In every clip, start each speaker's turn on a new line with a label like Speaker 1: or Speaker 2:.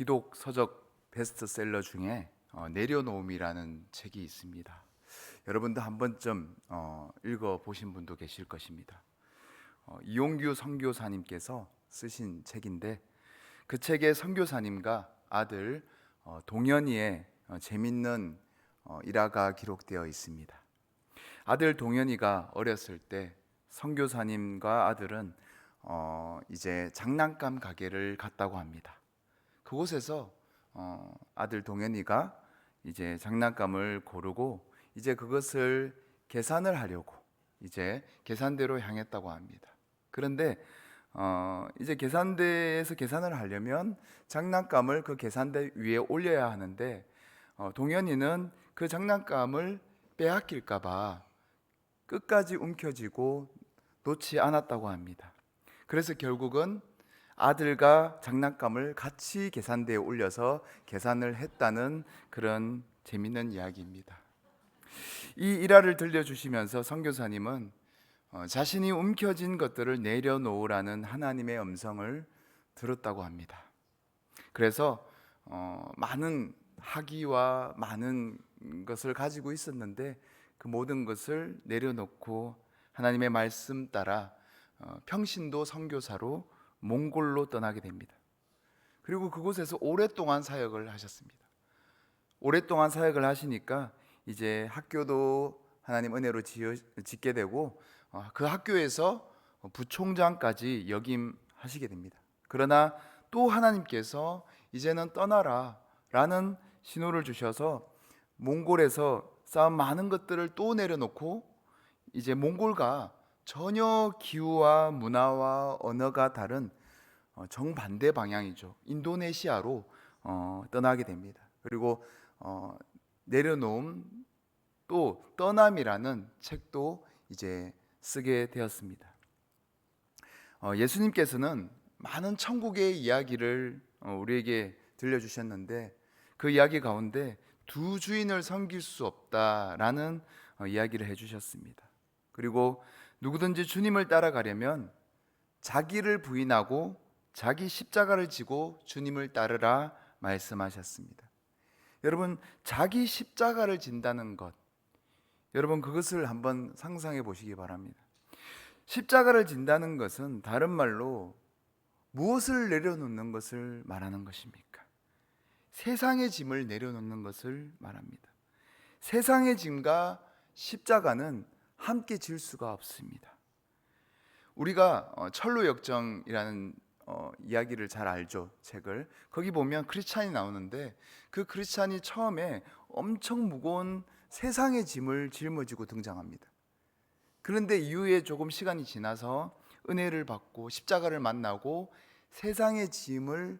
Speaker 1: 기독 서적 베스트셀러 중에 내려놓음이라는 책이 있습니다. 여러분도 한 번쯤 읽어보신 분도 계실 것입니다. 이용규 선교사님께서 쓰신 책인데, 그 책에 선교사님과 아들 동현이의 재밌는 일화가 기록되어 있습니다. 아들 동현이가 어렸을 때 선교사님과 아들은 이제 장난감 가게를 갔다고 합니다. 그곳에서 아들 동현이가 이제 장난감을 고르고 이제 그것을 계산을 하려고 이제 계산대로 향했다고 합니다. 그런데 이제 계산대에서 계산을 하려면 장난감을 그 계산대 위에 올려야 하는데, 동현이는 그 장난감을 빼앗길까 봐 끝까지 움켜쥐고 놓지 않았다고 합니다. 그래서 결국은 아들과 장난감을 같이 계산대에 올려서 계산을 했다는 그런 재밌는 이야기입니다. 이 일화를 들려주시면서 선교사님은 자신이 움켜쥔 것들을 내려놓으라는 하나님의 음성을 들었다고 합니다. 그래서 많은 학위와 많은 것을 가지고 있었는데 그 모든 것을 내려놓고 하나님의 말씀 따라 평신도 선교사로 몽골로 떠나게 됩니다. 그리고 그곳에서 오랫동안 사역을 하셨습니다. 오랫동안 사역을 하시니까 이제 학교도 하나님 은혜로 짓게 되고 그 학교에서 부총장까지 역임하시게 됩니다. 그러나 또 하나님께서 이제는 떠나라 라는 신호를 주셔서 몽골에서 쌓은 많은 것들을 또 내려놓고 이제 몽골과 전혀 기후와 문화와 언어가 다른 정반대 방향이죠. 인도네시아로 떠나게 됩니다. 그리고 내려놓음 또 떠남이라는 책도 이제 쓰게 되었습니다. 예수님께서는 많은 천국의 이야기를 우리에게 들려주셨는데, 그 이야기 가운데 두 주인을 섬길 수 없다라는 이야기를 해주셨습니다. 그리고 누구든지 주님을 따라가려면 자기를 부인하고 자기 십자가를 지고 주님을 따르라 말씀하셨습니다. 여러분, 자기 십자가를 진다는 것, 여러분 그것을 한번 상상해 보시기 바랍니다. 십자가를 진다는 것은 다른 말로 무엇을 내려놓는 것을 말하는 것입니까? 세상의 짐을 내려놓는 것을 말합니다. 세상의 짐과 십자가는 함께 질 수가 없습니다. 우리가 철로역정이라는 이야기를 잘 알죠, 책을. 거기 보면 크리스찬이 나오는데 그 크리스찬이 처음에 엄청 무거운 세상의 짐을 짊어지고 등장합니다. 그런데 이후에 조금 시간이 지나서 은혜를 받고 십자가를 만나고 세상의 짐을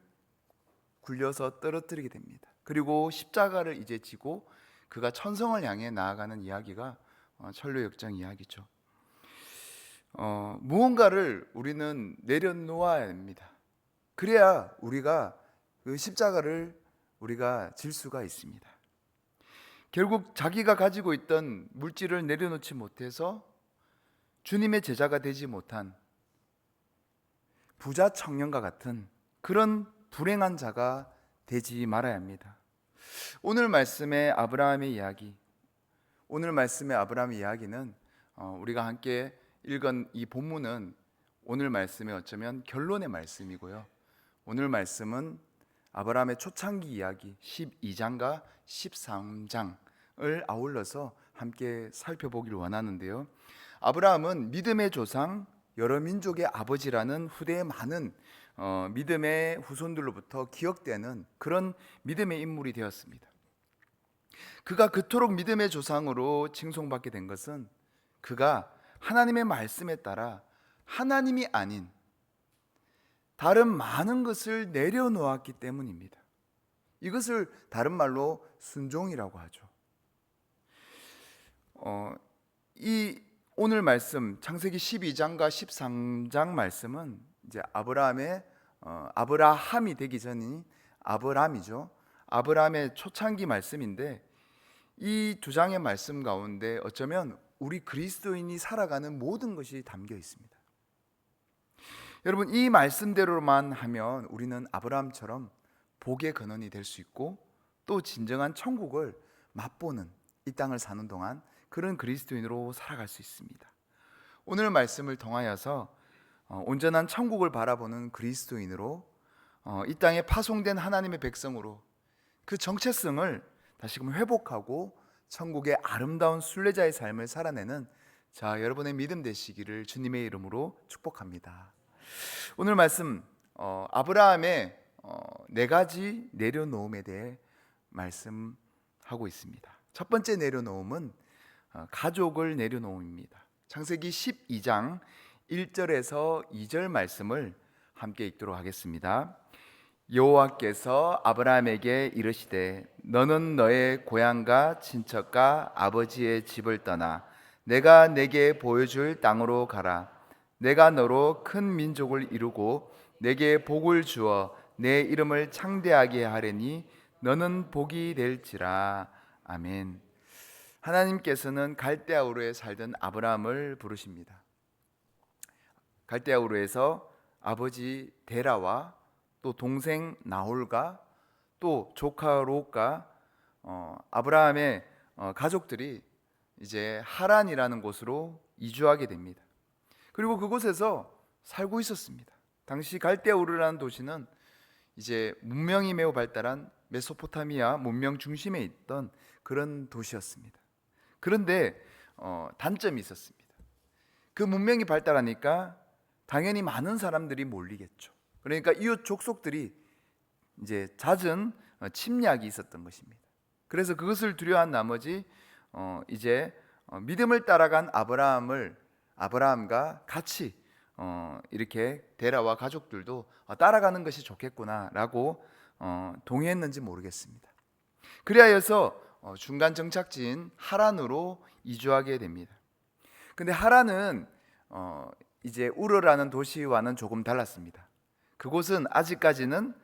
Speaker 1: 굴려서 떨어뜨리게 됩니다. 그리고 십자가를 이제 지고 그가 천성을 향해 나아가는 이야기가 철로역정 이야기죠. 무언가를 우리는 내려놓아야 합니다. 그래야 우리가 그 십자가를 우리가 질 수가 있습니다. 결국 자기가 가지고 있던 물질을 내려놓지 못해서 주님의 제자가 되지 못한 부자 청년과 같은 그런 불행한 자가 되지 말아야 합니다. 오늘 말씀의 아브라함의 이야기, 오늘 말씀의 아브라함의 이야기는 우리가 함께 읽은 이 본문은 오늘 말씀의 어쩌면 결론의 말씀이고요. 오늘 말씀은 아브라함의 초창기 이야기 12장과 13장을 아울러서 함께 살펴보기를 원하는데요. 아브라함은 믿음의 조상, 여러 민족의 아버지라는 후대에 많은 믿음의 후손들로부터 기억되는 그런 믿음의 인물이 되었습니다. 그가 그토록 믿음의 조상으로 칭송받게 된 것은 그가 하나님의 말씀에 따라 하나님이 아닌 다른 많은 것을 내려놓았기 때문입니다. 이것을 다른 말로 순종이라고 하죠. 이 오늘 말씀 창세기 12장과 13장 말씀은 이제 아브라함이 되기 전인 아브람이죠. 아브라함의 초창기 말씀인데, 이 두 장의 말씀 가운데 어쩌면 우리 그리스도인이 살아가는 모든 것이 담겨 있습니다. 여러분, 이 말씀대로만 하면 우리는 아브라함처럼 복의 근원이 될 수 있고 또 진정한 천국을 맛보는, 이 땅을 사는 동안 그런 그리스도인으로 살아갈 수 있습니다. 오늘 말씀을 통하여서 온전한 천국을 바라보는 그리스도인으로, 이 땅에 파송된 하나님의 백성으로 그 정체성을 다시금 회복하고 천국의 아름다운 순례자의 삶을 살아내는 여러분의 믿음 되시기를 주님의 이름으로 축복합니다. 오늘 말씀 아브라함의 네 가지 내려놓음에 대해 말씀하고 있습니다. 첫 번째 내려놓음은 가족을 내려놓음입니다. 창세기 12장 1절에서 2절 말씀을 함께 읽도록 하겠습니다. 여호와께서 아브라함에게 이르시되 너는 너의 고향과 친척과 아버지의 집을 떠나 내가 내게 보여줄 땅으로 가라. 내가 너로 큰 민족을 이루고 내게 복을 주어 내 이름을 창대하게 하려니 너는 복이 될지라. 아멘. 하나님께서는 갈대아 우르에 살던 아브라함을 부르십니다. 갈대아 우르에서 아버지 데라와 또 동생 나홀과 또 조카 롯과 아브라함의 가족들이 이제 하란이라는 곳으로 이주하게 됩니다. 그리고 그곳에서 살고 있었습니다. 당시 갈대아 우르라는 도시는 이제 문명이 매우 발달한 메소포타미아 문명 중심에 있던 그런 도시였습니다. 그런데 단점이 있었습니다. 그 문명이 발달하니까 당연히 많은 사람들이 몰리겠죠. 그러니까 이웃 족속들이 이제 잦은 침략이 있었던 것입니다. 그래서 그것을 두려워한 나머지 이제 믿음을 따라간 아브라함과 같이 이렇게 데라와 가족들도 따라가는 것이 좋겠구나라고 동의했는지 모르겠습니다. 그리하여서 중간 정착지인 하란으로 이주하게 됩니다. 근데 하란은 이제 우르라는 도시와는 조금 달랐습니다. 그곳은 아직까지는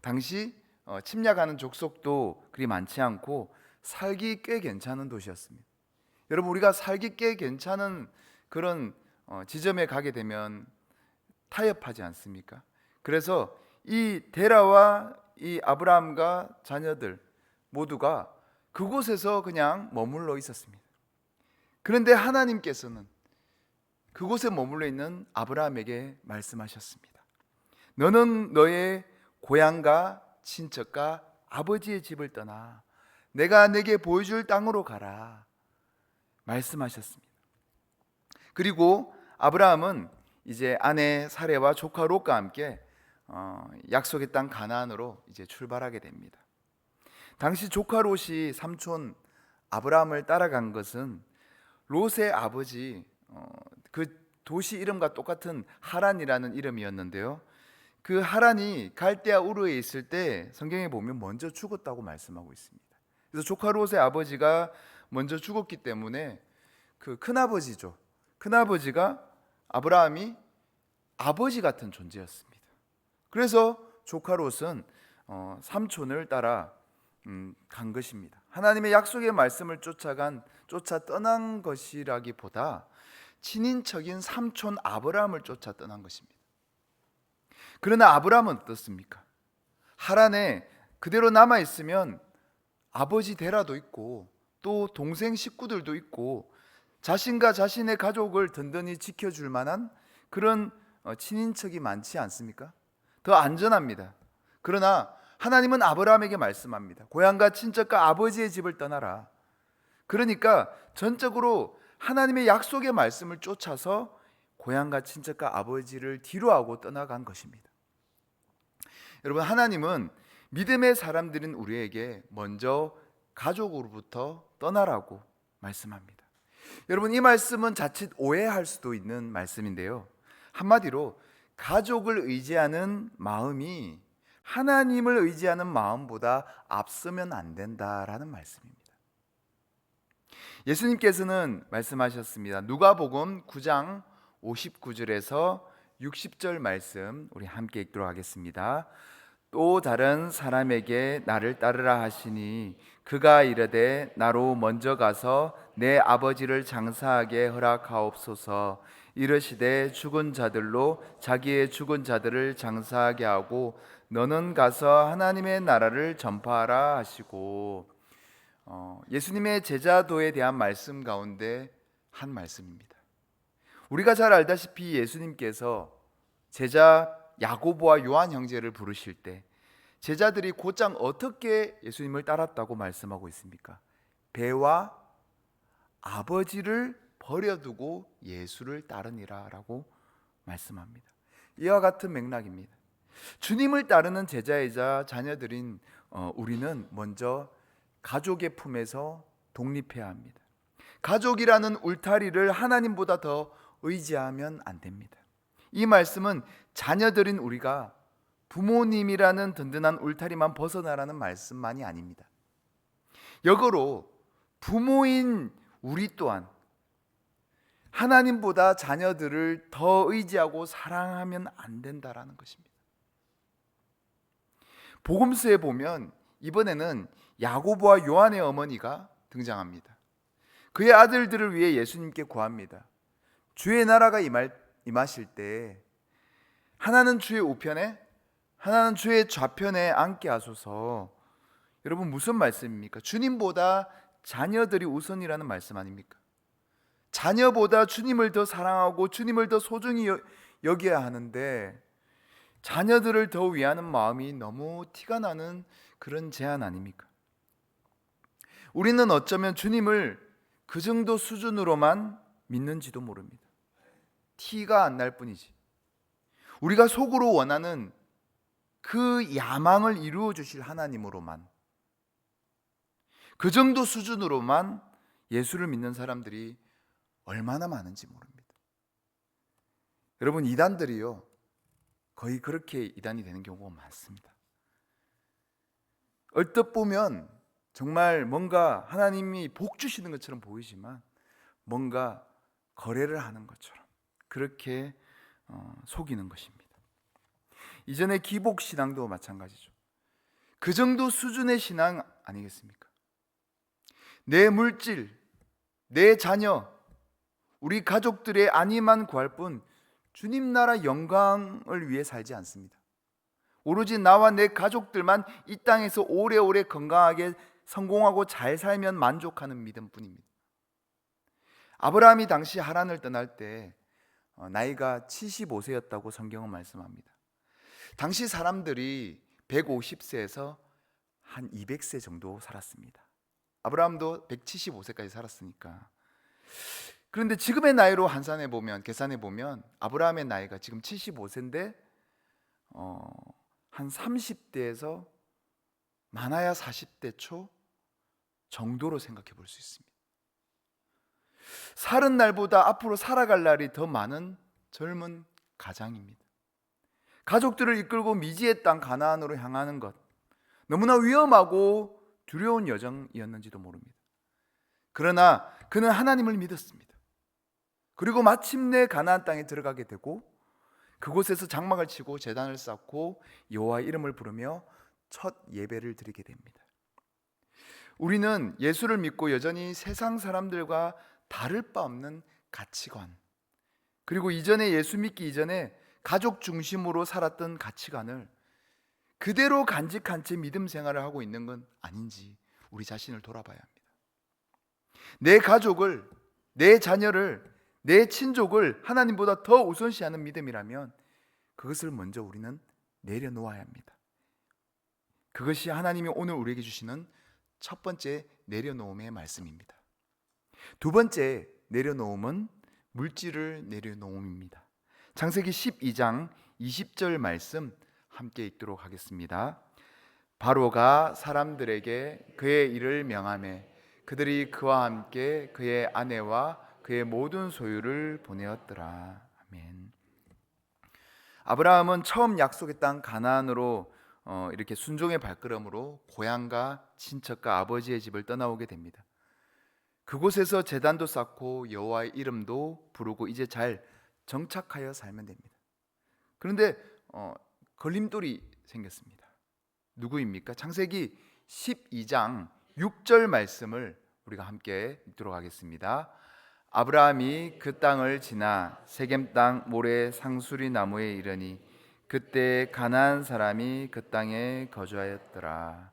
Speaker 1: 당시 침략하는 족속도 그리 많지 않고 살기 꽤 괜찮은 도시였습니다. 여러분, 우리가 살기 꽤 괜찮은 그런 지점에 가게 되면 타협하지 않습니까? 그래서 이 데라와 이 아브라함과 자녀들 모두가 그곳에서 그냥 머물러 있었습니다. 그런데 하나님께서는 그곳에 머물러 있는 아브라함에게 말씀하셨습니다. 너는 너의 고향과 친척과 아버지의 집을 떠나 내가 내게 보여줄 땅으로 가라 말씀하셨습니다. 그리고 아브라함은 이제 아내 사레와 조카 롯과 함께 약속의 땅 가나안으로 이제 출발하게 됩니다. 당시 조카 롯이 삼촌 아브라함을 따라간 것은 롯의 아버지 그 도시 이름과 똑같은 하란이라는 이름이었는데요. 그 하란이 갈대아 우르에 있을 때 성경에 보면 먼저 죽었다고 말씀하고 있습니다. 그래서 조카 롯의 아버지가 먼저 죽었기 때문에 그 큰아버지죠. 큰아버지가 아브라함이 아버지 같은 존재였습니다. 그래서 조카 롯은 삼촌을 따라 간 것입니다. 하나님의 약속의 말씀을 쫓아 떠난 것이라기보다 친인척인 삼촌 아브라함을 쫓아 떠난 것입니다. 그러나 아브라함은 어떻습니까? 하란에 그대로 남아 있으면 아버지 데라도 있고 또 동생 식구들도 있고 자신과 자신의 가족을 든든히 지켜줄 만한 그런 친인척이 많지 않습니까? 더 안전합니다. 그러나 하나님은 아브라함에게 말씀합니다. 고향과 친척과 아버지의 집을 떠나라. 그러니까 전적으로 하나님의 약속의 말씀을 쫓아서 고향과 친척과 아버지를 뒤로하고 떠나간 것입니다. 여러분, 하나님은 믿음의 사람들인 우리에게 먼저 가족으로부터 떠나라고 말씀합니다. 여러분, 이 말씀은 자칫 오해할 수도 있는 말씀인데요. 한마디로 가족을 의지하는 마음이 하나님을 의지하는 마음보다 앞서면 안 된다라는 말씀입니다. 예수님께서는 말씀하셨습니다. 누가복음 9장 59절에서 60절 말씀 우리 함께 읽도록 하겠습니다. 또 다른 사람에게 나를 따르라 하시니 그가 이르되 나로 먼저 가서 내 아버지를 장사하게 허락하옵소서. 이르시되 죽은 자들로 자기의 죽은 자들을 장사하게 하고 너는 가서 하나님의 나라를 전파하라 하시고, 예수님의 제자도에 대한 말씀 가운데 한 말씀입니다. 우리가 잘 알다시피 예수님께서 제자 야고보와 요한 형제를 부르실 때 제자들이 곧장 어떻게 예수님을 따랐다고 말씀하고 있습니까? 배와 아버지를 버려두고 예수를 따르니라 라고 말씀합니다. 이와 같은 맥락입니다. 주님을 따르는 제자이자 자녀들인 우리는 먼저 가족의 품에서 독립해야 합니다. 가족이라는 울타리를 하나님보다 더 의지하면 안 됩니다. 이 말씀은 자녀들인 우리가 부모님이라는 든든한 울타리만 벗어나라는 말씀만이 아닙니다. 역으로 부모인 우리 또한 하나님보다 자녀들을 더 의지하고 사랑하면 안 된다라는 것입니다. 복음서에 보면 이번에는 야고보와 요한의 어머니가 등장합니다. 그의 아들들을 위해 예수님께 구합니다. 주의 나라가 임하실 때 하나는 주의 우편에 하나는 주의 좌편에 앉게 하소서. 여러분, 무슨 말씀입니까? 주님보다 자녀들이 우선이라는 말씀 아닙니까? 자녀보다 주님을 더 사랑하고 주님을 더 소중히 여겨야 하는데 자녀들을 더 위하는 마음이 너무 티가 나는 그런 제안 아닙니까? 우리는 어쩌면 주님을 그 정도 수준으로만 믿는지도 모릅니다. 티가 안 날 뿐이지. 우리가 속으로 원하는 그 야망을 이루어 주실 하나님으로만, 그 정도 수준으로만 예수를 믿는 사람들이 얼마나 많은지 모릅니다. 여러분, 이단들이요 거의 그렇게 이단이 되는 경우가 많습니다. 얼뜻 보면 정말 뭔가 하나님이 복 주시는 것처럼 보이지만 뭔가 거래를 하는 것처럼 그렇게 속이는 것입니다. 이전에 기복신앙도 마찬가지죠. 그 정도 수준의 신앙 아니겠습니까? 내 물질, 내 자녀, 우리 가족들의 안위만 구할 뿐 주님 나라 영광을 위해 살지 않습니다. 오로지 나와 내 가족들만 이 땅에서 오래오래 건강하게 성공하고 잘 살면 만족하는 믿음뿐입니다. 아브라함이 당시 하란을 떠날 때 나이가 75세였다고 성경은 말씀합니다. 당시 사람들이 150세에서 한 200세 정도 살았습니다. 아브라함도 175세까지 살았으니까. 그런데 지금의 나이로 계산해 보면 아브라함의 나이가 지금 75세인데 한 30대에서 많아야 40대 초 정도로 생각해 볼 수 있습니다. 살은 날보다 앞으로 살아갈 날이 더 많은 젊은 가장입니다. 가족들을 이끌고 미지의 땅 가나안으로 향하는 것, 너무나 위험하고 두려운 여정이었는지도 모릅니다. 그러나 그는 하나님을 믿었습니다. 그리고 마침내 가나안 땅에 들어가게 되고 그곳에서 장막을 치고 제단을 쌓고 여호와의 이름을 부르며 첫 예배를 드리게 됩니다. 우리는 예수를 믿고 여전히 세상 사람들과 다를 바 없는 가치관, 그리고 이전에 예수 믿기 이전에 가족 중심으로 살았던 가치관을 그대로 간직한 채 믿음 생활을 하고 있는 건 아닌지 우리 자신을 돌아봐야 합니다. 내 가족을, 내 자녀를, 내 친족을 하나님보다 더 우선시하는 믿음이라면 그것을 먼저 우리는 내려놓아야 합니다. 그것이 하나님이 오늘 우리에게 주시는 첫 번째 내려놓음의 말씀입니다. 두 번째 내려놓음은 물질을 내려놓음입니다. 창세기 12장 20절 말씀 함께 읽도록 하겠습니다. 바로가 사람들에게 그의 일을 명하매 그들이 그와 함께 그의 아내와 그의 모든 소유를 보내었더라. 아멘. 아브라함은 처음 약속의 땅 가나안으로 이렇게 순종의 발걸음으로 고향과 친척과 아버지의 집을 떠나오게 됩니다. 그곳에서 제단도 쌓고 여호와의 이름도 부르고 이제 잘 정착하여 살면 됩니다. 그런데 걸림돌이 생겼습니다. 누구입니까? 창세기 12장 6절 말씀을 우리가 함께 읽도록 하겠습니다. 아브라함이 그 땅을 지나 세겜 땅 모래 상수리 나무에 이르니 그때 가나안 사람이 그 땅에 거주하였더라.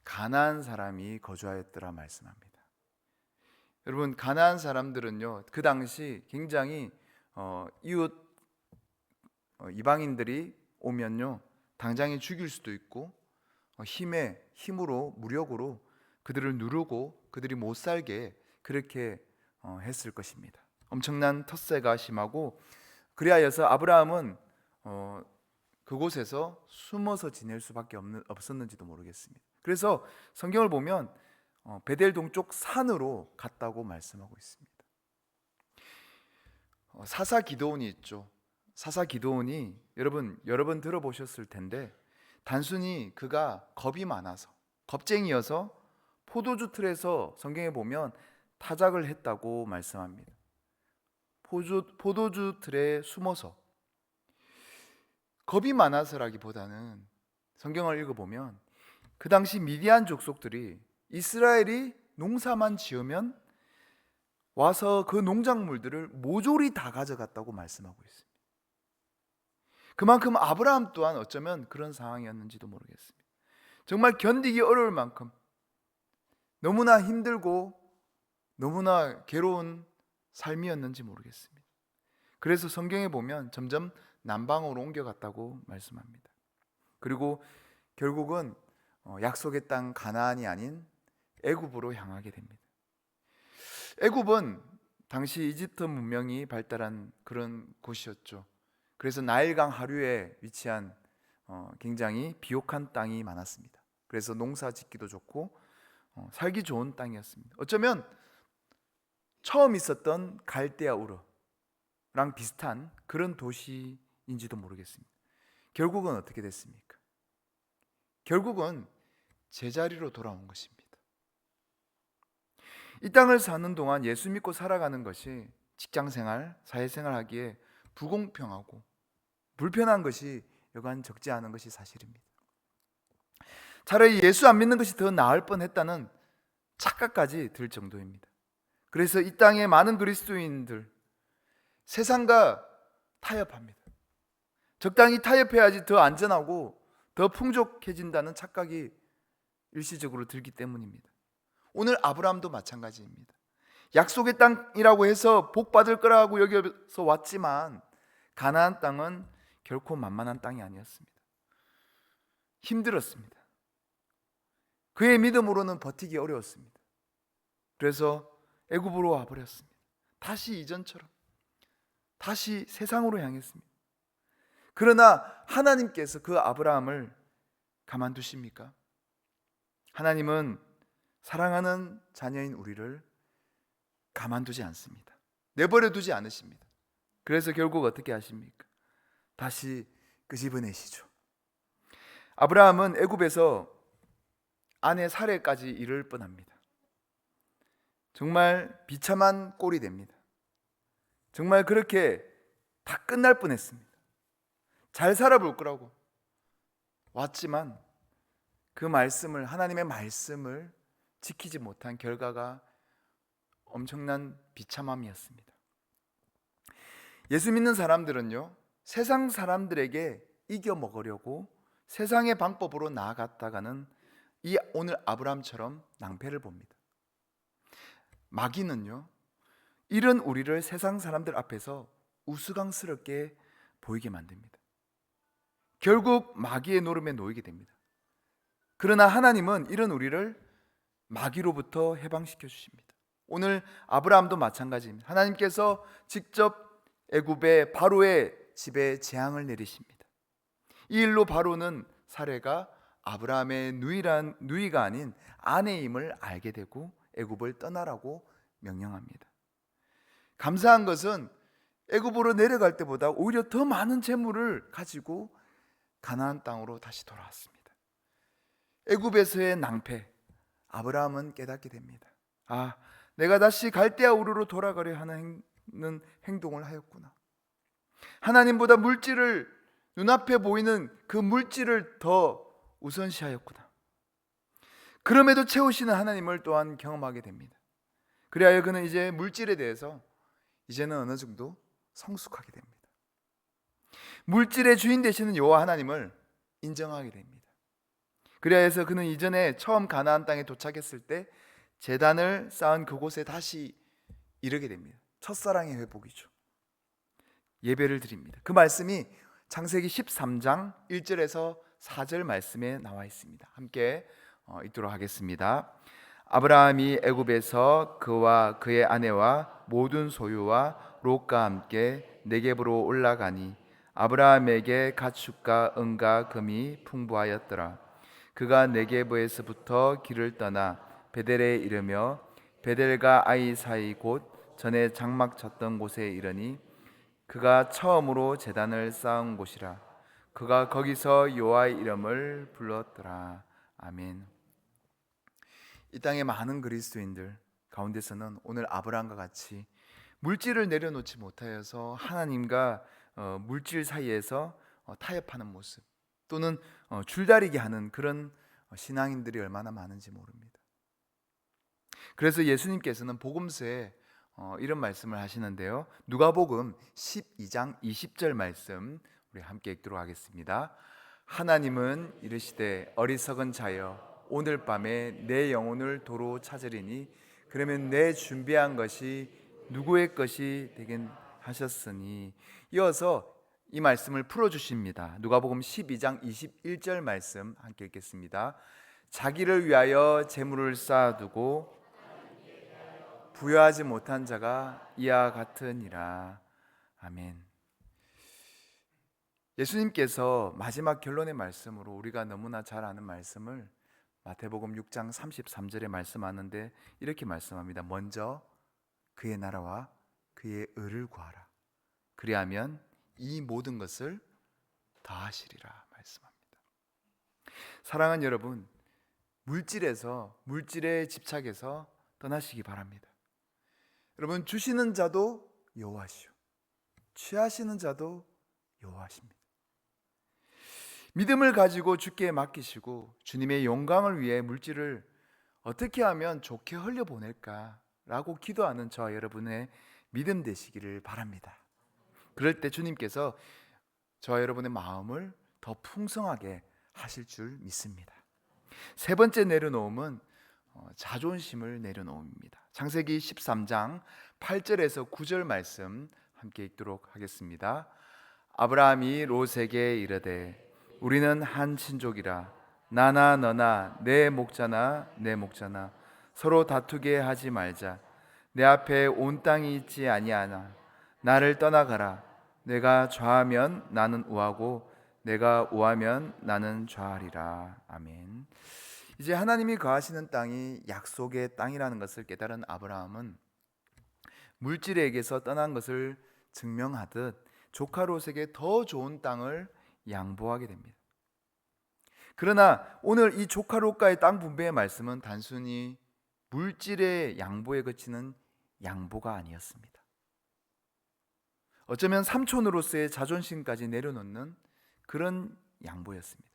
Speaker 1: 가나안 사람이 거주하였더라 말씀합니다. 여러분, 가나안 사람들은요, 그 당시 굉장히 이웃 이방인들이 오면요, 당장에 죽일 수도 있고 힘으로 무력으로 그들을 누르고 그들이 못 살게 그렇게 했을 것입니다. 엄청난 텃세가 심하고, 그리하여서 아브라함은 그곳에서 숨어서 지낼 수밖에 없었는지도 모르겠습니다. 그래서 성경을 보면 베델 동쪽 산으로 갔다고 말씀하고 있습니다. 사사 기드온이 있죠. 사사 기드온이 여러분 여러 번 들어보셨을 텐데, 단순히 그가 겁이 많아서, 겁쟁이여서 포도주 틀에서 성경에 보면 타작을 했다고 말씀합니다. 포도주 틀에 숨어서, 겁이 많아서라기보다는 성경을 읽어보면 그 당시 미디안 족속들이 이스라엘이 농사만 지으면 와서 그 농작물들을 모조리 다 가져갔다고 말씀하고 있습니다. 그만큼 아브라함 또한 어쩌면 그런 상황이었는지도 모르겠습니다. 정말 견디기 어려울 만큼 너무나 힘들고 너무나 괴로운 삶이었는지 모르겠습니다. 그래서 성경에 보면 점점 남방으로 옮겨갔다고 말씀합니다. 그리고 결국은 약속의 땅 가나안이 아닌 애굽으로 향하게 됩니다. 애굽은 당시 이집트 문명이 발달한 그런 곳이었죠. 그래서 나일강 하류에 위치한 굉장히 비옥한 땅이 많았습니다. 그래서 농사 짓기도 좋고 살기 좋은 땅이었습니다. 어쩌면 처음 있었던 갈대아 우르랑 비슷한 그런 도시인지도 모르겠습니다. 결국은 어떻게 됐습니까? 결국은 제자리로 돌아온 것입니다. 이 땅을 사는 동안 예수 믿고 살아가는 것이 직장생활, 사회생활 하기에 불공평하고 불편한 것이 여간 적지 않은 것이 사실입니다. 차라리 예수 안 믿는 것이 더 나을 뻔했다는 착각까지 들 정도입니다. 그래서 이 땅의 많은 그리스도인들, 세상과 타협합니다. 적당히 타협해야지 더 안전하고 더 풍족해진다는 착각이 일시적으로 들기 때문입니다. 오늘 아브라함도 마찬가지입니다. 약속의 땅이라고 해서 복 받을 거라고 여겨서 왔지만 가나안 땅은 결코 만만한 땅이 아니었습니다. 힘들었습니다. 그의 믿음으로는 버티기 어려웠습니다. 그래서 애굽으로 와버렸습니다. 다시 이전처럼 다시 세상으로 향했습니다. 그러나 하나님께서 그 아브라함을 가만두십니까? 하나님은 사랑하는 자녀인 우리를 가만두지 않습니다. 내버려 두지 않으십니다. 그래서 결국 어떻게 하십니까? 다시 끄집어내시죠. 아브라함은 애굽에서 아내 사례까지 이를 뻔합니다. 정말 비참한 꼴이 됩니다. 정말 그렇게 다 끝날 뻔했습니다. 잘 살아볼 거라고 왔지만 그 말씀을, 하나님의 말씀을 지키지 못한 결과가 엄청난 비참함이었습니다. 예수 믿는 사람들은요, 세상 사람들에게 이겨 먹으려고 세상의 방법으로 나아갔다가는 이 오늘 아브라함처럼 낭패를 봅니다. 마귀는요, 이런 우리를 세상 사람들 앞에서 우스꽝스럽게 보이게 만듭니다. 결국 마귀의 노름에 놓이게 됩니다. 그러나 하나님은 이런 우리를 마귀로부터 해방시켜 주십니다. 오늘 아브라함도 마찬가지입니다. 하나님께서 직접 애굽의 바로의 집에 재앙을 내리십니다. 이 일로 바로는 사례가 아브라함의 누이가 아닌 아내임을 알게 되고 애굽을 떠나라고 명령합니다. 감사한 것은 애굽으로 내려갈 때보다 오히려 더 많은 재물을 가지고 가나안 땅으로 다시 돌아왔습니다. 애굽에서의 낭패, 아브라함은 깨닫게 됩니다. 아, 내가 다시 갈대아 우르로 돌아가려 하는 행동을 하였구나. 하나님보다 물질을, 눈앞에 보이는 그 물질을 더 우선시하였구나. 그럼에도 채우시는 하나님을 또한 경험하게 됩니다. 그래야 그는 이제 물질에 대해서 이제는 어느 정도 성숙하게 됩니다. 물질의 주인 되시는 여호와 하나님을 인정하게 됩니다. 그래서 그는 이전에 처음 가나안 땅에 도착했을 때 제단을 쌓은 그곳에 다시 이르게 됩니다. 첫사랑의 회복이죠. 예배를 드립니다. 그 말씀이 창세기 13장 1절에서 4절 말씀에 나와 있습니다. 함께 읽도록 하겠습니다. 아브라함이 애굽에서 그와 그의 아내와 모든 소유와 롯과 함께 네겝으로 올라가니 아브라함에게 가축과 은과 금이 풍부하였더라. 그가 네겝에서부터 길을 떠나 베델에 이르며 베델과 아이 사이 곧 전에 장막 쳤던 곳에 이르니 그가 처음으로 제단을 쌓은 곳이라. 그가 거기서 여호와의 이름을 불렀더라. 아멘. 이 땅의 많은 그리스도인들 가운데서는 오늘 아브라함과 같이 물질을 내려놓지 못하여서 하나님과 물질 사이에서 타협하는 모습, 또는 줄다리기 하는 그런 신앙인들이 얼마나 많은지 모릅니다. 그래서 예수님께서는 복음서에 이런 말씀을 하시는데요. 누가복음 12장 20절 말씀 우리 함께 읽도록 하겠습니다. 하나님은 이르시되 어리석은 자여 오늘 밤에 내 영혼을 도로 찾으리니 그러면 내 준비한 것이 누구의 것이 되긴 하셨으니. 이어서 이 말씀을 풀어주십니다. 누가복음 12장 21절 말씀 함께 읽겠습니다. 자기를 위하여 재물을 쌓아두고 부여하지 못한 자가 이와 같으니라. 아멘. 예수님께서 마지막 결론의 말씀으로 우리가 너무나 잘 아는 말씀을 마태복음 6장 33절에 말씀하는데 이렇게 말씀합니다. 먼저 그의 나라와 그의 의를 구하라. 그리하면 이 모든 것을 더하시리라 말씀합니다. 사랑하는 여러분, 물질에 집착해서 떠나시기 바랍니다. 여러분, 주시는 자도 여호와시오, 취하시는 자도 여호와십니다. 믿음을 가지고 주께 맡기시고 주님의 영광을 위해 물질을 어떻게 하면 좋게 흘려보낼까라고 기도하는 저와 여러분의 믿음 되시기를 바랍니다. 그럴 때 주님께서 저와 여러분의 마음을 더 풍성하게 하실 줄 믿습니다. 세 번째 내려놓음은 자존심을 내려놓음입니다. 창세기 13장 8절에서 9절 말씀 함께 읽도록 하겠습니다. 아브라함이 롯에게 이르되 우리는 한 친족이라 나나 너나 내 목자나 내 목자나 서로 다투게 하지 말자. 내 앞에 온 땅이 있지 아니하나 나를 떠나가라. 내가 좌하면 나는 우하고 내가 우하면 나는 좌하리라. 아멘. 이제 하나님이 거하시는 땅이 약속의 땅이라는 것을 깨달은 아브라함은 물질에게서 떠난 것을 증명하듯 조카 롯에게 더 좋은 땅을 양보하게 됩니다. 그러나 오늘 이 조카 롯과의 땅 분배의 말씀은 단순히 물질의 양보에 그치는 양보가 아니었습니다. 어쩌면 삼촌으로서의 자존심까지 내려놓는 그런 양보였습니다.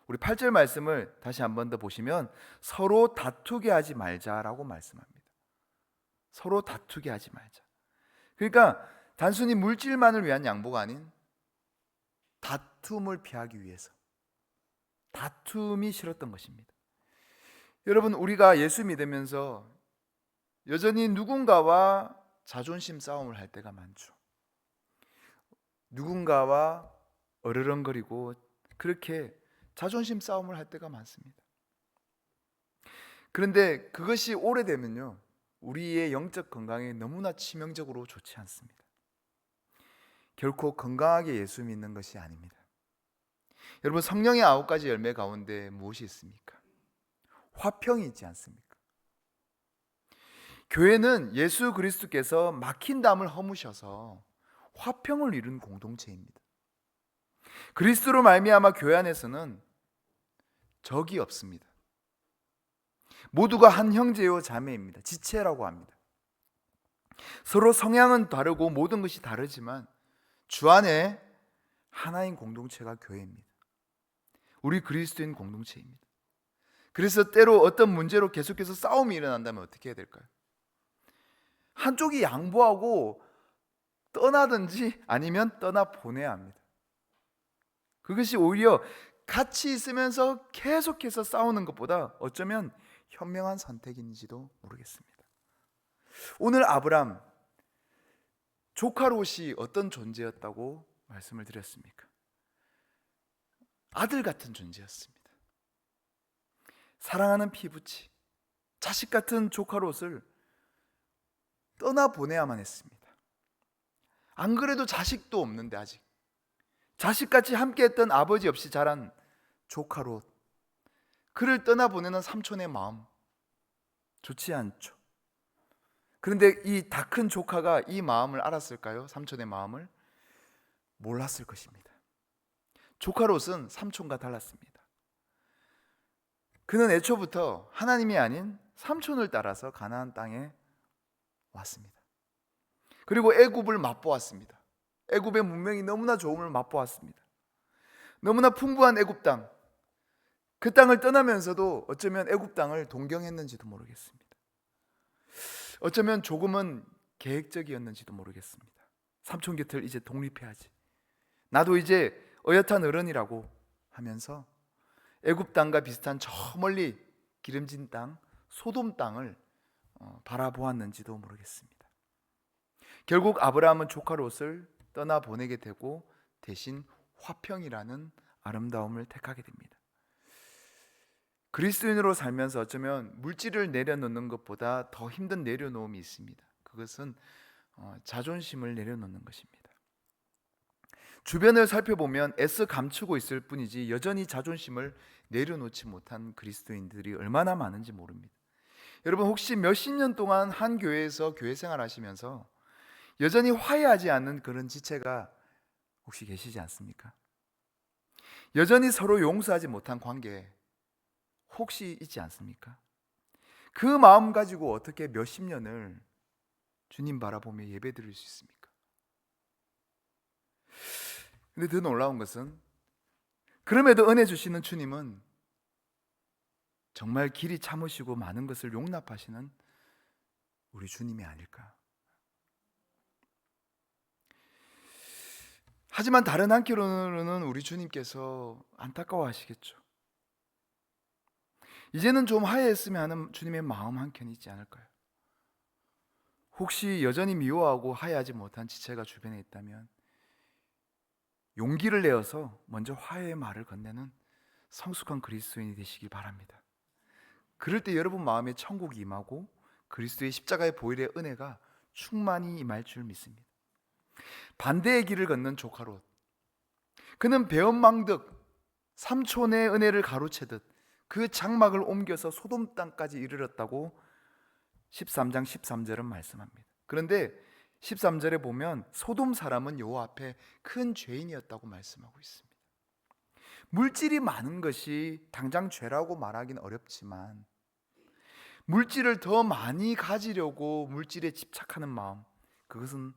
Speaker 1: 우리 8절 말씀을 다시 한 번 더 보시면 서로 다투게 하지 말자라고 말씀합니다. 서로 다투게 하지 말자. 그러니까 단순히 물질만을 위한 양보가 아닌 다툼을 피하기 위해서, 다툼이 싫었던 것입니다. 여러분, 우리가 예수 믿으면서 여전히 누군가와 자존심 싸움을 할 때가 많죠. 누군가와 어르렁거리고 그렇게 자존심 싸움을 할 때가 많습니다. 그런데 그것이 오래되면요, 우리의 영적 건강에 너무나 치명적으로 좋지 않습니다. 결코 건강하게 예수 믿는 것이 아닙니다. 여러분, 성령의 9가지 열매 가운데 무엇이 있습니까? 화평이 있지 않습니까? 교회는 예수 그리스도께서 막힌 담을 허무셔서 화평을 이룬 공동체입니다. 그리스도로 말미암아 교회 안에서는 적이 없습니다. 모두가 한 형제요 자매입니다. 지체라고 합니다. 서로 성향은 다르고 모든 것이 다르지만 주 안에 하나인 공동체가 교회입니다. 우리 그리스도인 공동체입니다. 그래서 때로 어떤 문제로 계속해서 싸움이 일어난다면 어떻게 해야 될까요? 한쪽이 양보하고 떠나든지 아니면 떠나 보내야 합니다. 그것이 오히려 같이 있으면서 계속해서 싸우는 것보다 어쩌면 현명한 선택인지도 모르겠습니다. 오늘 아브람, 조카 롯이 어떤 존재였다고 말씀을 드렸습니까? 아들 같은 존재였습니다. 사랑하는 피부치, 자식 같은 조카 롯을 떠나보내야만 했습니다. 안 그래도 자식도 없는데 아직 자식같이 함께했던 아버지 없이 자란 조카 롯, 그를 떠나보내는 삼촌의 마음 좋지 않죠. 그런데 이 다 큰 조카가 이 마음을 알았을까요? 삼촌의 마음을 몰랐을 것입니다. 조카 롯은 삼촌과 달랐습니다. 그는 애초부터 하나님이 아닌 삼촌을 따라서 가나안 땅에 왔습니다. 그리고 애굽을 맛보았습니다. 애굽의 문명이 너무나 좋음을 맛보았습니다. 너무나 풍부한 애굽 땅, 그 땅을 떠나면서도 어쩌면 애굽 땅을 동경했는지도 모르겠습니다. 어쩌면 조금은 계획적이었는지도 모르겠습니다. 삼촌 곁을 이제 독립해야지, 나도 이제 어엿한 어른이라고 하면서 애굽 땅과 비슷한 저 멀리 기름진 땅, 소돔 땅을 바라보았는지도 모르겠습니다. 결국 아브라함은 조카 롯을 떠나보내게 되고 대신 화평이라는 아름다움을 택하게 됩니다. 그리스도인으로 살면서 어쩌면 물질을 내려놓는 것보다 더 힘든 내려놓음이 있습니다. 그것은 자존심을 내려놓는 것입니다. 주변을 살펴보면 애써 감추고 있을 뿐이지 여전히 자존심을 내려놓지 못한 그리스도인들이 얼마나 많은지 모릅니다. 여러분, 혹시 몇십 년 동안 한 교회에서 교회 생활하시면서 여전히 화해하지 않는 그런 지체가 혹시 계시지 않습니까? 여전히 서로 용서하지 못한 관계 혹시 있지 않습니까? 그 마음 가지고 어떻게 몇십 년을 주님 바라보며 예배 드릴 수 있습니까? 근데 더 놀라운 것은 그럼에도 은혜 주시는 주님은 정말 길이 참으시고 많은 것을 용납하시는 우리 주님이 아닐까. 하지만 다른 한편으로는 우리 주님께서 안타까워하시겠죠. 이제는 좀 화해했으면 하는 주님의 마음 한켠이 있지 않을까요? 혹시 여전히 미워하고 화해하지 못한 지체가 주변에 있다면 용기를 내어서 먼저 화해의 말을 건네는 성숙한 그리스도인이 되시길 바랍니다. 그럴 때 여러분 마음에 천국이 임하고 그리스도의 십자가의 보혈의 은혜가 충만히 임할 줄 믿습니다. 반대의 길을 걷는 조카 롯, 그는 배은망덕 삼촌의 은혜를 가로채듯 그 장막을 옮겨서 소돔 땅까지 이르렀다고 13장 13절은 말씀합니다. 그런데 13절에 보면 소돔 사람은 여호와 앞에 큰 죄인이었다고 말씀하고 있습니다. 물질이 많은 것이 당장 죄라고 말하기는 어렵지만 물질을 더 많이 가지려고 물질에 집착하는 마음, 그것은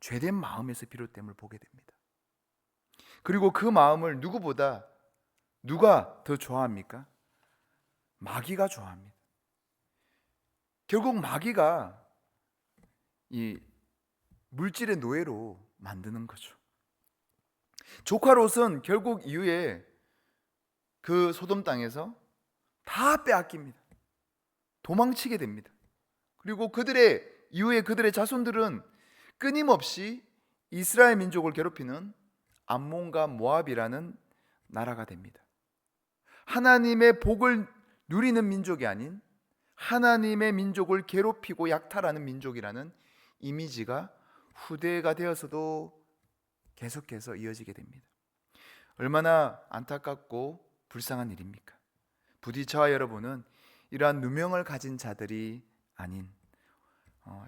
Speaker 1: 죄된 마음에서 비롯됨을 보게 됩니다. 그리고 그 마음을 누가 더 좋아합니까? 마귀가 좋아합니다. 결국 마귀가 이 물질의 노예로 만드는 거죠. 조카 롯은 결국 이후에 그 소돔 땅에서 다 빼앗깁니다. 도망치게 됩니다. 그리고 이후에 그들의 자손들은 끊임없이 이스라엘 민족을 괴롭히는 암몬과 모압이라는 나라가 됩니다. 하나님의 복을 누리는 민족이 아닌 하나님의 민족을 괴롭히고 약탈하는 민족이라는 이미지가 후대가 되어서도 계속해서 이어지게 됩니다. 얼마나 안타깝고 불쌍한 일입니까? 부디 저와 여러분은 이러한 누명을 가진 자들이 아닌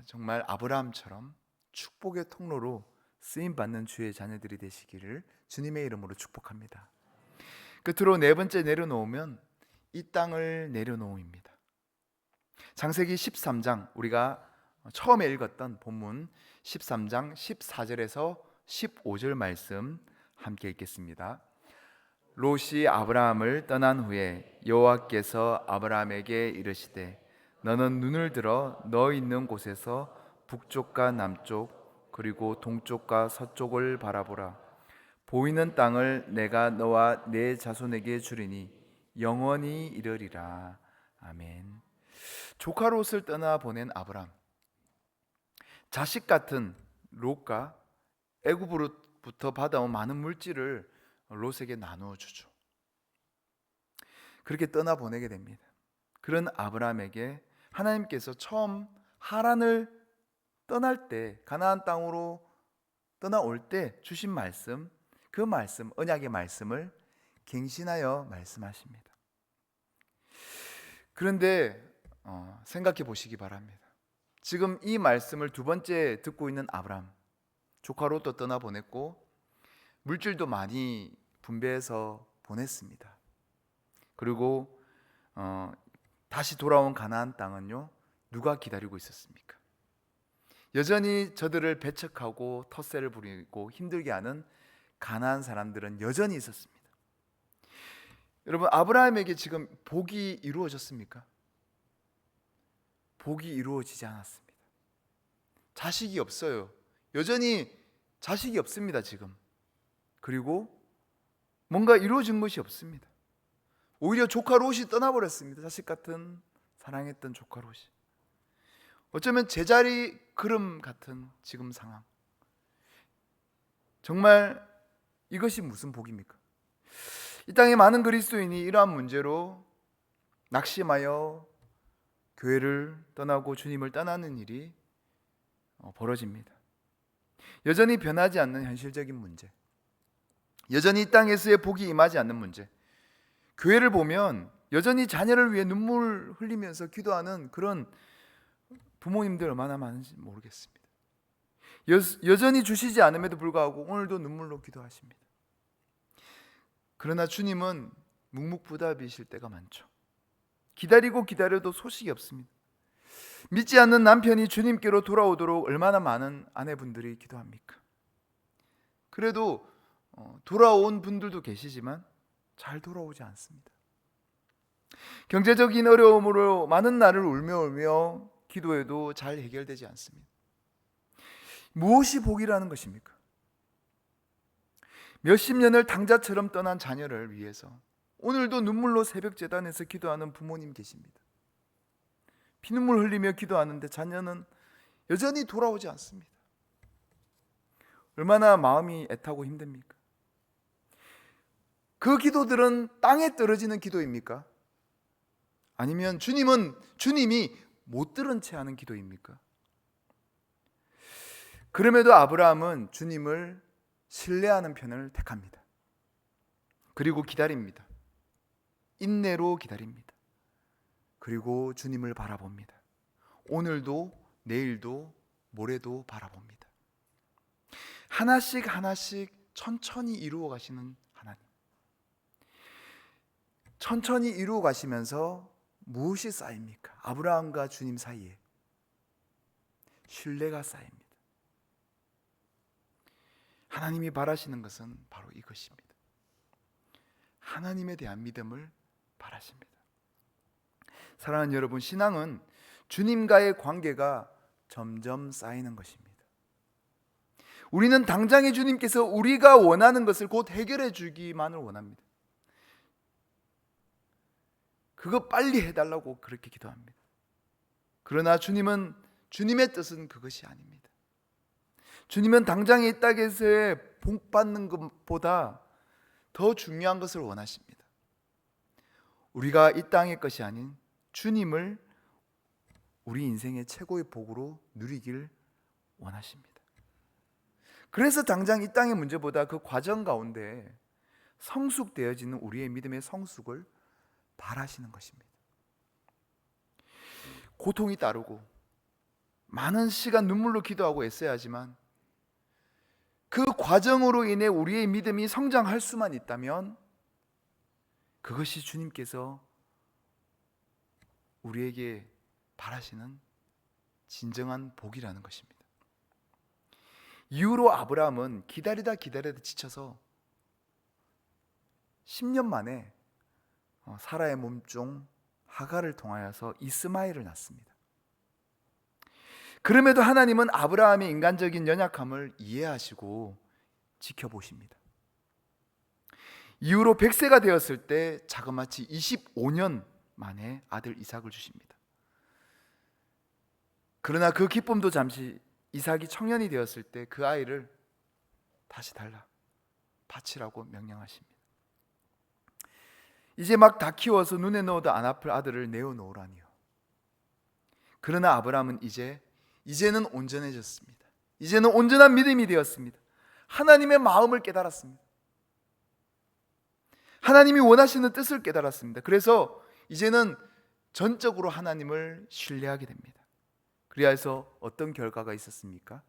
Speaker 1: 정말 아브라함처럼 축복의 통로로 쓰임받는 주의 자녀들이 되시기를 주님의 이름으로 축복합니다. 끝으로 네 번째 내려놓으면 이 땅을 내려놓음입니다. 창세기 13장, 우리가 처음에 읽었던 본문 13장 14절에서 15절 말씀 함께 읽겠습니다. 롯이 아브라함을 떠난 후에 여호와께서 아브라함에게 이르시되 너는 눈을 들어 너 있는 곳에서 북쪽과 남쪽 그리고 동쪽과 서쪽을 바라보라. 보이는 땅을 내가 너와 내 자손에게 주리니 영원히 이르리라. 아멘. 조카 롯을 떠나 보낸 아브람, 자식 같은 롯과 애굽으로부터 받아온 많은 물질을 롯에게 나누어 주죠. 그렇게 떠나 보내게 됩니다. 그런 아브람에게 하나님께서 처음 하란을 떠날 때, 가나안 땅으로 떠나올 때 주신 말씀, 그 말씀, 언약의 말씀을 갱신하여 말씀하십니다. 그런데 생각해 보시기 바랍니다. 지금 이 말씀을 두 번째 듣고 있는 아브람, 조카 롯도 떠나보냈고 물질도 많이 분배해서 보냈습니다. 그리고 다시 돌아온 가나안 땅은요, 누가 기다리고 있었습니까? 여전히 저들을 배척하고 텃세를 부리고 힘들게 하는 가나안 사람들은 여전히 있었습니다. 여러분, 아브라함에게 지금 복이 이루어졌습니까? 복이 이루어지지 않았습니다. 자식이 없어요. 여전히 자식이 없습니다, 지금. 그리고 뭔가 이루어진 것이 없습니다. 오히려 조카 롯이 떠나버렸습니다. 자식 같은 사랑했던 조카 롯이. 어쩌면 제자리 걸음 같은 지금 상황. 정말 이것이 무슨 복입니까? 이 땅에 많은 그리스도인이 이러한 문제로 낙심하여 교회를 떠나고 주님을 떠나는 일이 벌어집니다. 여전히 변하지 않는 현실적인 문제, 여전히 이 땅에서의 복이 임하지 않는 문제, 교회를 보면 여전히 자녀를 위해 눈물 흘리면서 기도하는 그런 부모님들 얼마나 많은지 모르겠습니다. 여전히 주시지 않음에도 불구하고 오늘도 눈물로 기도하십니다. 그러나 주님은 묵묵부답이실 때가 많죠. 기다리고 기다려도 소식이 없습니다. 믿지 않는 남편이 주님께로 돌아오도록 얼마나 많은 아내분들이 기도합니까? 그래도 돌아온 분들도 계시지만 잘 돌아오지 않습니다. 경제적인 어려움으로 많은 날을 울며 기도해도 잘 해결되지 않습니다. 무엇이 복이라는 것입니까? 몇십 년을 당자처럼 떠난 자녀를 위해서 오늘도 눈물로 새벽 제단에서 기도하는 부모님 계십니다. 피눈물 흘리며 기도하는데 자녀는 여전히 돌아오지 않습니다. 얼마나 마음이 애타고 힘듭니까? 그 기도들은 땅에 떨어지는 기도입니까? 아니면 주님이 못 들은 채 하는 기도입니까? 그럼에도 아브라함은 주님을 신뢰하는 편을 택합니다. 그리고 기다립니다. 인내로 기다립니다. 그리고 주님을 바라봅니다. 오늘도 내일도 모레도 바라봅니다. 하나씩 천천히 이루어 가시는 하나님. 천천히 이루어 가시면서 무엇이 쌓입니까? 아브라함과 주님 사이에 신뢰가 쌓입니다. 하나님이 바라시는 것은 바로 이것입니다. 하나님에 대한 믿음을 바라십니다. 사랑하는 여러분, 신앙은 주님과의 관계가 점점 쌓이는 것입니다. 우리는 당장에 주님께서 우리가 원하는 것을 곧 해결해 주기만을 원합니다. 그거 빨리 해달라고 그렇게 기도합니다. 그러나 주님의 뜻은 그것이 아닙니다. 주님은 당장에 이 땅에서의 복 받는 것보다 더 중요한 것을 원하십니다. 우리가 이 땅의 것이 아닌 주님을 우리 인생의 최고의 복으로 누리길 원하십니다. 그래서 당장 이 땅의 문제보다 그 과정 가운데 성숙되어지는 우리의 믿음의 성숙을 바라시는 것입니다. 고통이 따르고 많은 시간 눈물로 기도하고 애써야 하지만 그 과정으로 인해 우리의 믿음이 성장할 수만 있다면 그것이 주님께서 우리에게 바라시는 진정한 복이라는 것입니다. 이후로 아브라함은 기다리다 지쳐서 10년 만에 사라의 몸종 하갈을 통하여서 이스마엘을 낳습니다. 그럼에도 하나님은 아브라함의 인간적인 연약함을 이해하시고 지켜보십니다. 이후로 100세가 되었을 때 자그마치 25년 만에 아들 이삭을 주십니다. 그러나 그 기쁨도 잠시, 이삭이 청년이 되었을 때 그 아이를 다시 달라 바치라고 명령하십니다. 이제 막 다 키워서 눈에 넣어도 안 아플 아들을 내어놓으라니요. 그러나 아브라함은 이제는 온전해졌습니다. 이제는 온전한 믿음이 되었습니다. 하나님의 마음을 깨달았습니다. 하나님이 원하시는 뜻을 깨달았습니다. 그래서 이제는 전적으로 하나님을 신뢰하게 됩니다. 그리하여서 어떤 결과가 있었습니까?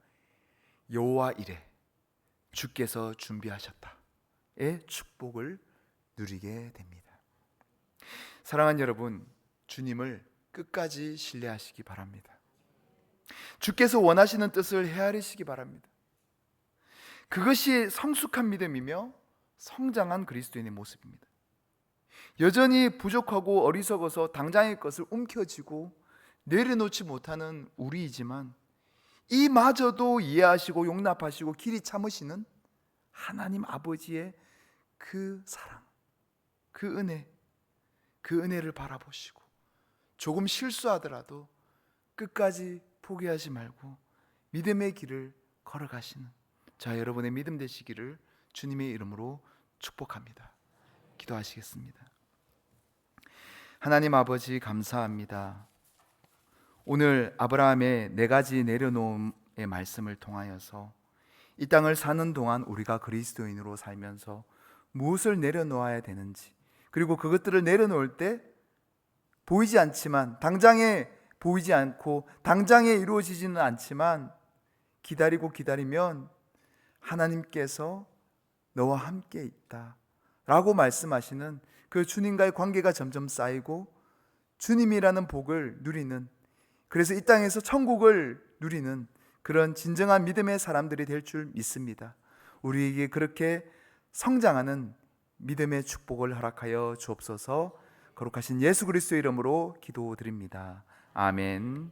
Speaker 1: 여호와 이레, 주께서 준비하셨다의 축복을 누리게 됩니다. 사랑하는 여러분, 주님을 끝까지 신뢰하시기 바랍니다. 주께서 원하시는 뜻을 헤아리시기 바랍니다. 그것이 성숙한 믿음이며 성장한 그리스도인의 모습입니다. 여전히 부족하고 어리석어서 당장의 것을 움켜쥐고 내려놓지 못하는 우리이지만 이마저도 이해하시고 용납하시고 길이 참으시는 하나님 아버지의 그 사랑, 그 은혜를 바라보시고 조금 실수하더라도 끝까지 포기하지 말고 믿음의 길을 걸어가시는 자, 여러분의 믿음 되시기를 주님의 이름으로 축복합니다. 기도하시겠습니다. 하나님 아버지, 감사합니다. 오늘 아브라함의 4가지 내려놓음의 말씀을 통하여서 이 땅을 사는 동안 우리가 그리스도인으로 살면서 무엇을 내려놓아야 되는지, 그리고 그것들을 내려놓을 때 보이지 않지만, 당장에 보이지 않고 당장에 이루어지지는 않지만 기다리면 하나님께서 너와 함께 있다 라고 말씀하시는 그 주님과의 관계가 점점 쌓이고 주님이라는 복을 누리는, 그래서 이 땅에서 천국을 누리는 그런 진정한 믿음의 사람들이 될 줄 믿습니다. 우리에게 그렇게 성장하는 믿음의 축복을 허락하여 주옵소서. 거룩하신 예수 그리스도의 이름으로 기도드립니다. 아멘.